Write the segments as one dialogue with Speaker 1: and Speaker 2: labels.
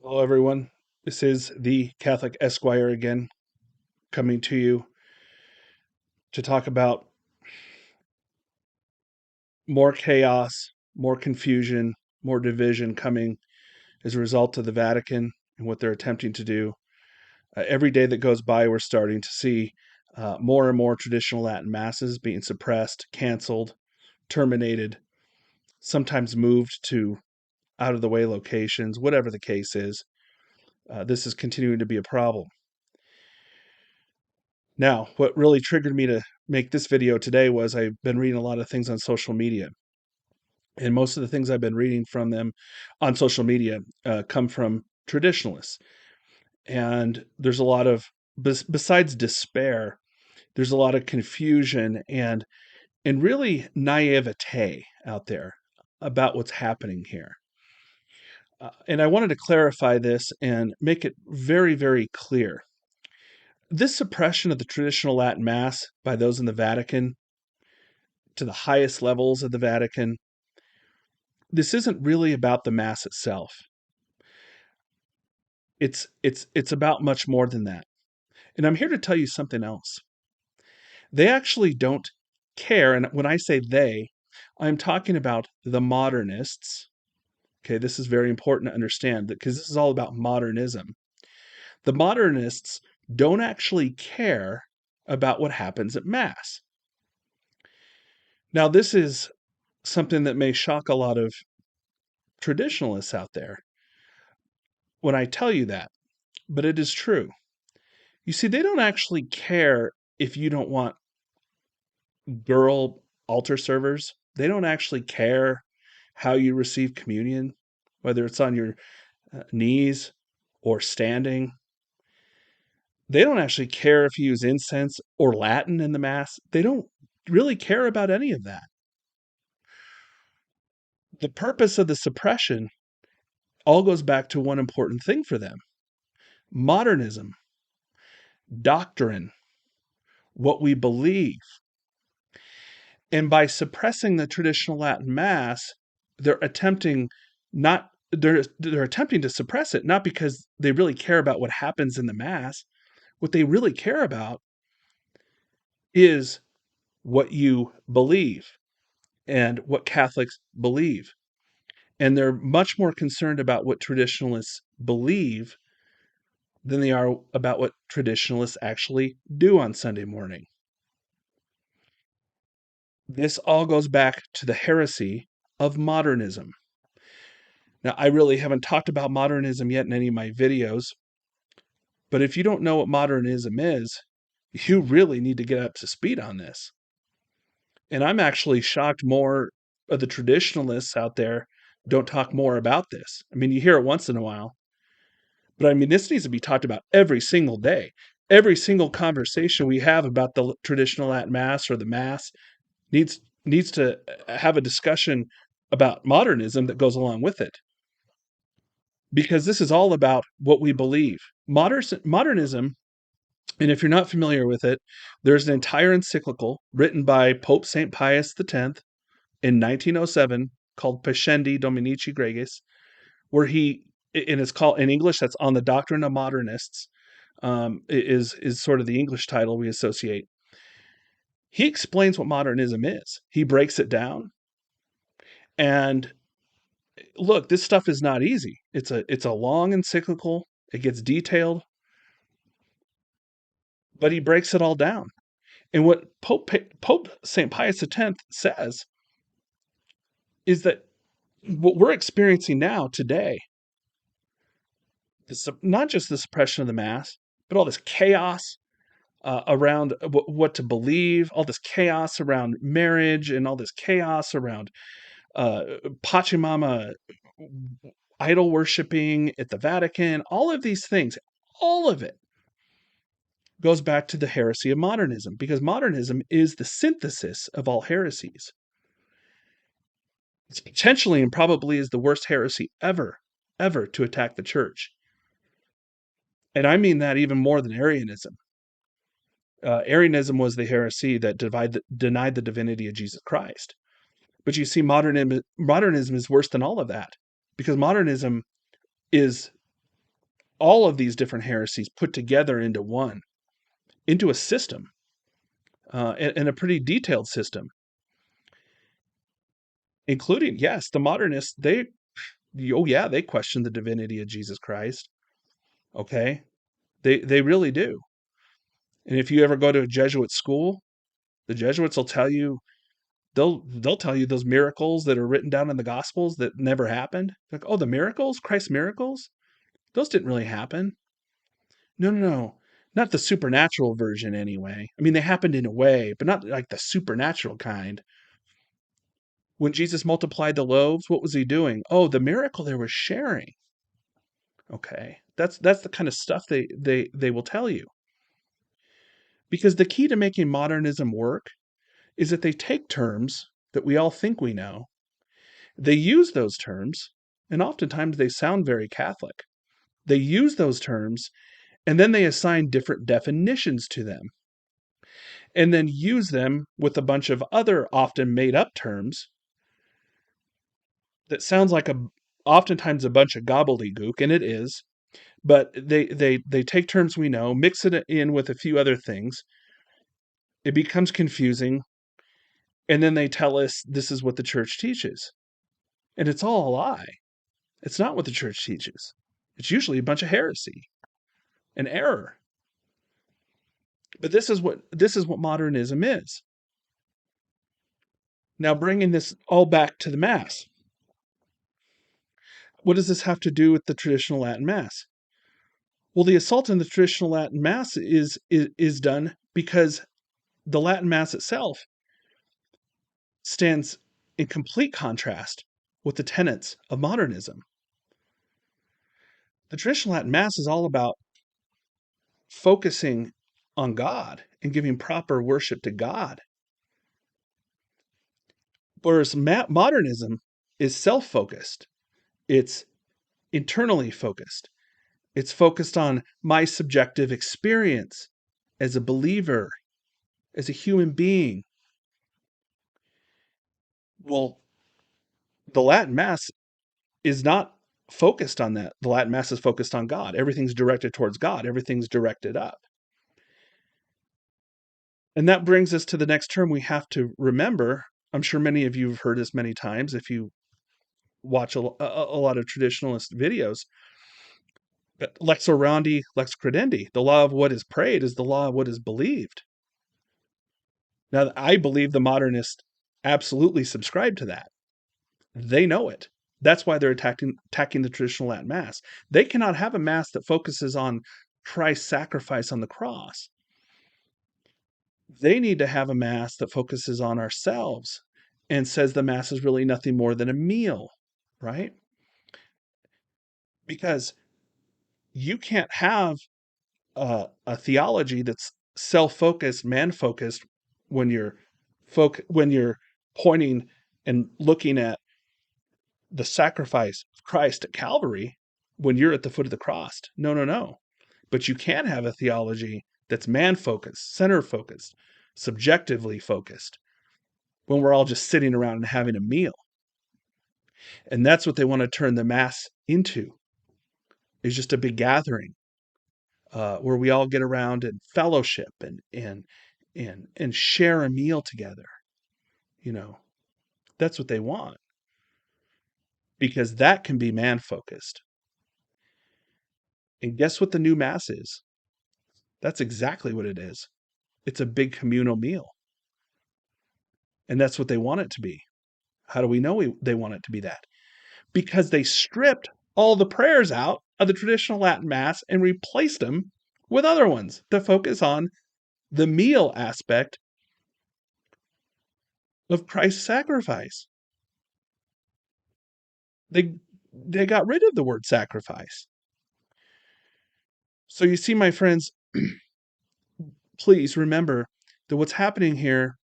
Speaker 1: Hello, everyone. This is the Catholic Esquire again, coming to you to talk about more chaos, more confusion, more division coming as a result of the Vatican and what they're attempting to do. Every day that goes by, we're starting to see more and more traditional Latin masses being suppressed, canceled, terminated, sometimes moved to out of the way locations, whatever the case is. This is continuing to be a problem. Now, what really triggered me to make this video today was I've been reading a lot of things on social media. And most of the things I've been reading from them on social media come from traditionalists. And there's a lot of, besides despair, there's a lot of confusion and really naivete out there about what's happening here. And I wanted to clarify this and make it very, very clear. This suppression of the traditional Latin Mass by those in the Vatican to the highest levels of the Vatican, this isn't really about the Mass itself. It's about much more than that. And I'm here to tell you something else. They actually don't care, and when I say they, I'm talking about the modernists. Okay, this is very important to understand because this is all about modernism. The modernists don't actually care about what happens at Mass. Now, this is something that may shock a lot of traditionalists out there when I tell you that, but it is true. You see, they don't actually care if you don't want girl altar servers. They don't actually care how you receive communion, whether it's on your knees or standing. They don't actually care if you use incense or Latin in the Mass. They don't really care about any of that. The purpose of the suppression all goes back to one important thing for them: modernism, doctrine, what we believe. And by suppressing the traditional Latin Mass, they're attempting not they're attempting to suppress it, not because they really care about what happens in the Mass. What they really care about is what you believe and what Catholics believe. And they're much more concerned about what traditionalists believe than they are about what traditionalists actually do on Sunday morning. This all goes back to the heresy of modernism. Now, I really haven't talked about modernism yet in any of my videos, but if you don't know what modernism is, you really need to get up to speed on this. And I'm actually shocked more of the traditionalists out there don't talk more about this. I mean, you hear it once in a while, but I mean, this needs to be talked about every single day. Every single conversation we have about the traditional Latin Mass or the Mass needs to have a discussion about modernism that goes along with it, because this is all about what we believe. Modernism, and if you're not familiar with it, there's an entire encyclical written by Pope St. Pius X in 1907 called Pascendi Dominici Gregis, where and it's called in English, that's On the Doctrine of Modernists, is sort of the English title we associate. He explains what modernism is. He breaks it down. And look, this stuff is not easy. It's a long encyclical. It gets detailed, but he breaks it all down. And what Pope St. Pius X says is that what we're experiencing now today is not just the suppression of the Mass, but all this chaos around what to believe, all this chaos around marriage, and all this chaos around Pachamama idol worshiping at the Vatican. All of these things, all of it goes back to the heresy of modernism, because modernism is the synthesis of all heresies. It's potentially and probably is the worst heresy ever to attack the church. And I mean that even more than Arianism. Arianism was the heresy that denied the divinity of Jesus Christ. But you see, modernism is worse than all of that, because modernism is all of these different heresies put together into a system, and a pretty detailed system, including, yes, the modernists. They question the divinity of Jesus Christ. Okay, they really do. And if you ever go to a Jesuit school, the Jesuits will tell you, they'll tell you those miracles that are written down in the Gospels that never happened. Like, oh, the miracles, Christ's miracles, those didn't really happen. No, no, no. Not the supernatural version, anyway. I mean, they happened in a way, but not like the supernatural kind. When Jesus multiplied the loaves, what was he doing? Oh, the miracle there was sharing. Okay. That's the kind of stuff they will tell you. Because the key to making modernism work is that they take terms that we all think we know. They use those terms, and oftentimes they sound very Catholic. They use those terms, and then they assign different definitions to them, and then use them with a bunch of other often made up terms that sounds like oftentimes a bunch of gobbledygook, and it is. But they take terms we know, mix it in with a few other things. It becomes confusing, and then they tell us this is what the church teaches, and it's all a lie. It's not what the church teaches. It's usually a bunch of heresy and error. But this is what modernism is. Now, bringing this all back to the Mass, what does this have to do with the traditional Latin Mass? Well, the assault on the traditional Latin Mass is done because the Latin Mass itself stands in complete contrast with the tenets of modernism. The traditional Latin Mass is all about focusing on God and giving proper worship to God. Whereas modernism is self-focused. It's internally focused. It's focused on my subjective experience as a believer, as a human being. Well, the Latin Mass is not focused on that. The Latin Mass is focused on God. Everything's directed towards God. Everything's directed up. And that brings us to the next term we have to remember. I'm sure many of you have heard this many times if you watch a lot of traditionalist videos. But lex orandi, lex credendi. The law of what is prayed is the law of what is believed. Now, I believe the modernists absolutely subscribe to that. They know it. That's why they're attacking the traditional Latin Mass. They cannot have a Mass that focuses on Christ's sacrifice on the cross. They need to have a Mass that focuses on ourselves and says the Mass is really nothing more than a meal, right? Because you can't have a theology that's self-focused, man-focused, when you're pointing and looking at the sacrifice of Christ at Calvary when you're at the foot of the cross. No, no, no. But you can have a theology that's man-focused, center-focused, subjectively focused, when we're all just sitting around and having a meal. And that's what they want to turn the Mass into, is just a big gathering where we all get around and fellowship and share a meal together. You know, that's what they want, because that can be man-focused. And guess what the new Mass is? That's exactly what it is. It's a big communal meal. And that's what they want it to be. How do we know they want it to be that? Because they stripped all the prayers out of the traditional Latin Mass and replaced them with other ones to focus on the meal aspect of Christ's sacrifice. They got rid of the word sacrifice. So you see, my friends, please remember that what's happening here,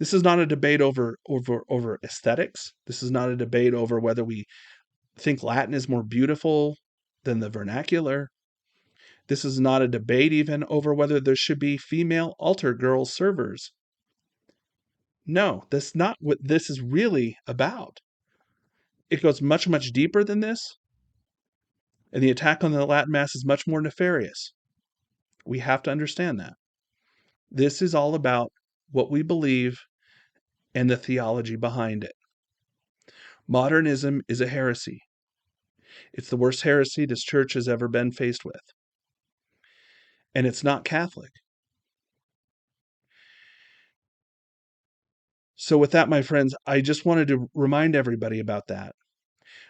Speaker 1: this is not a debate over aesthetics. This is not a debate over whether we think Latin is more beautiful than the vernacular. This is not a debate even over whether there should be female altar girl servers. No, that's not what this is really about. It goes much, much deeper than this. And the attack on the Latin Mass is much more nefarious. We have to understand that. This is all about what we believe and the theology behind it. Modernism is a heresy. It's the worst heresy this church has ever been faced with. And it's not Catholic. So with that, my friends, I just wanted to remind everybody about that.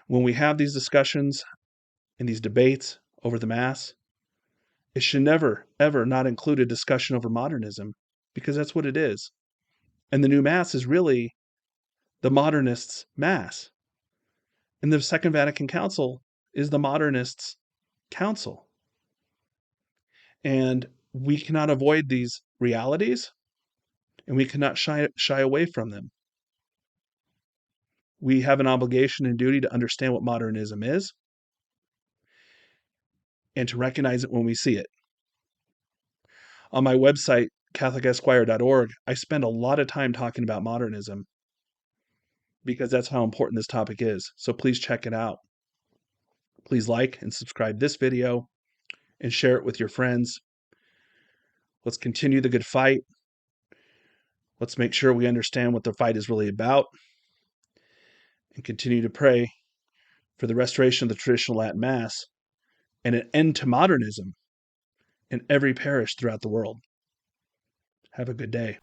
Speaker 1: When we have these discussions and these debates over the Mass, it should never, ever not include a discussion over modernism, because that's what it is. And the new Mass is really the modernists' Mass. And the Second Vatican Council is the modernists' council. And we cannot avoid these realities, and we cannot shy away from them. We have an obligation and duty to understand what modernism is and to recognize it when we see it. On my website, CatholicEsquire.org, I spend a lot of time talking about modernism because that's how important this topic is. So please check it out. Please like and subscribe this video and share it with your friends. Let's continue the good fight. Let's make sure we understand what the fight is really about and continue to pray for the restoration of the traditional Latin Mass and an end to modernism in every parish throughout the world. Have a good day.